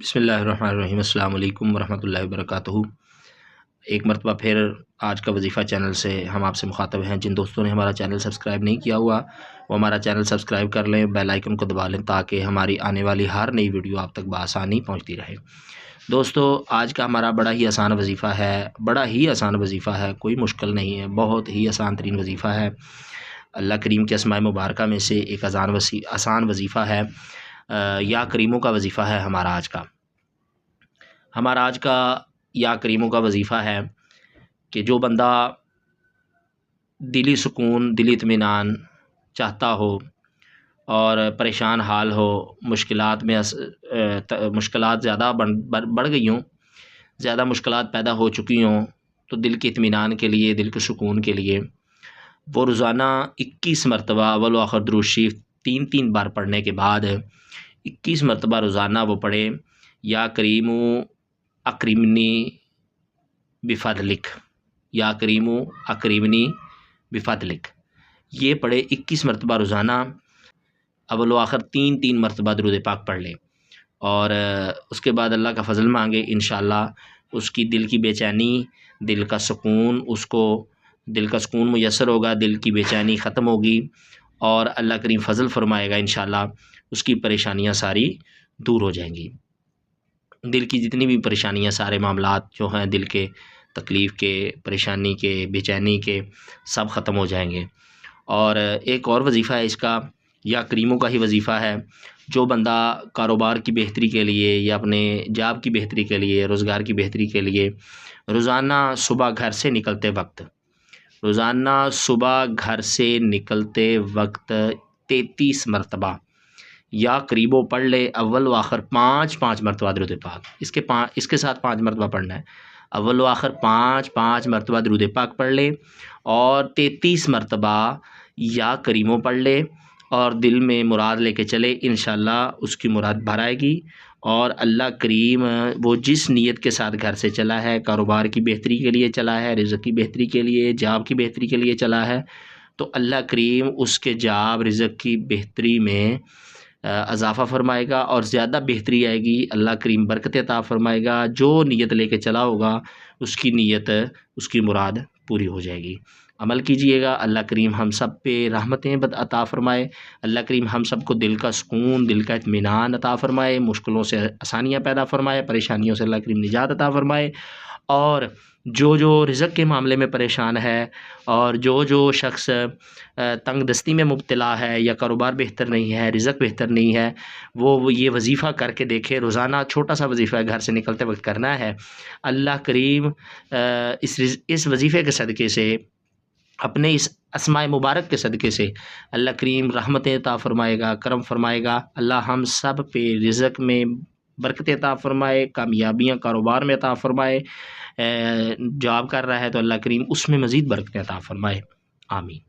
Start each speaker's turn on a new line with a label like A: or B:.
A: बिस्मिल्लाहिर्रहमानिर्रहीम अस्सलाम वालेकुम वरहमतुल्लाहि वबरकातुहू। एक मरतबा फिर आज का वजीफ़ा चैनल से हम आपसे मुखातब हैं। जिन दोस्तों ने हमारा चैनल सब्सक्राइब नहीं किया हुआ वो हमारा चैनल सब्सक्राइब कर लें, बेल आइकन को दबा लें ताकि हमारी आने वाली हर नई वीडियो आप तक बआसानी पहुंचती रहे। दोस्तों, आज का हमारा बड़ा ही आसान वजीफ़ा है, बड़ा ही आसान वजीफ़ा है, कोई मुश्किल नहीं है, बहुत ही आसान तरीन वजीफ़ा है। अल्लाह करीम के अस्माए मुबारका में से एक आसान वजीफ़ा है। या करीमों का वजीफ़ा है हमारा आज का या करीमों का वजीफ़ा है कि जो बंदा दिली सुकून, दिली इत्मीनान चाहता हो और परेशान हाल हो, मुश्किलात में मुश्किलात ज़्यादा बढ़ गई हों, ज़्यादा मुश्किलात पैदा हो चुकी हों, तो दिल के इत्मीनान के लिए, दिल के सुकून के लिए वो रोज़ाना 21 मरतबा अव्वल व आखिर दुरूद शरीफ 3-3 बार पढ़ने के बाद 21 मरतबा रोज़ाना वो पढ़े, या करीमु अक्रिमनी बिफ़ज़लिक, या करीमु अक्रिमनी बिफ़ज़लिक, ये पढ़े 21 मरतबा रोज़ाना। अव्वल व आखिर 3-3 मरतबा दुरूद पाक पढ़ ले और उसके बाद अल्लाह का फ़ज़ल मांगे। इंशाअल्लाह उसकी दिल की बेचैनी, दिल का सुकून मुयस्सर होगा, दिल की बेचैनी ख़त्म होगी और अल्लाह करीम फ़ज़ल फ़रमाएगा। इंशाअल्लाह उसकी परेशानियाँ सारी दूर हो जाएंगी। दिल की जितनी भी परेशानियाँ, सारे मामलात जो हैं दिल के, तकलीफ़ के, परेशानी के, बेचैनी के, सब ख़त्म हो जाएंगे। और एक और वजीफ़ा है इसका, या करीमों का ही वजीफ़ा है। जो बंदा कारोबार की बेहतरी के लिए या अपने जॉब की बेहतरी के लिए, रोज़गार की बेहतरी के लिए रोज़ाना सुबह घर से निकलते वक्त 33 मरतबा या करीबों पढ़ ले। अव्वल व आखिर 5-5 मरतबा दुरूद पाक, इसके साथ 5 मरतबा पढ़ना है। अव्वल व आखिर 5-5 मरतबा दुरूद पाक पढ़ ले और 33 मरतबा या करीमों पढ़ ले और दिल में मुराद लेके चले। इंशाअल्लाह उसकी मुराद भर आएगी और अल्लाह करीम वो जिस नीयत के साथ घर से चला है, कारोबार की बेहतरी के लिए चला है, रिज़्क़ की बेहतरी के लिए, जॉब की बेहतरी के लिए चला है, तो अल्लाह करीम उसके जॉब, रिज़्क़ की बेहतरी में इजाफ़ा फ़रमाएगा और ज़्यादा बेहतरी आएगी। अल्लाह करीम बरकत अता फ़रमाएगा। जो नीयत लेके चला होगा उसकी नीयत, उसकी मुराद पूरी हो जाएगी। अमल कीजिएगा। अल्लाह करीम हम सब पे रहमतें अता फ़रमाए। अल्लाह करीम हम सब को दिल का सुकून, दिल का इत्मीनान अता फ़रमाए, मुश्किलों से आसानियाँ पैदा फ़रमाए, परेशानियों से अल्लाह करीम निजात अता फ़रमाए। और जो रिज़्क़ के मामले में परेशान है और जो शख्स तंग दस्ती में मुब्तला है या कारोबार बेहतर नहीं है, रिज़्क़ बेहतर नहीं है, वो ये वजीफ़ा करके देखे। रोज़ाना छोटा सा वजीफ़ा घर से निकलते वक्त करना है। अल्लाह करीम इस वजीफ़े के सदक़े से, अपने इस अस्माए मुबारक के सदक़े से अल्लाह करीम रहमतें अता फ़रमाएगा, करम फ़रमाएगा। अल्लाह हम सब पे रिज़्क़ में बरकत अता फ़रमाए, कामयाबियाँ कारोबार में अता फ़रमाए। जॉब कर रहा है तो अल्लाह करीम उसमें मज़ीद बरकत अता फ़रमाए। आमीन।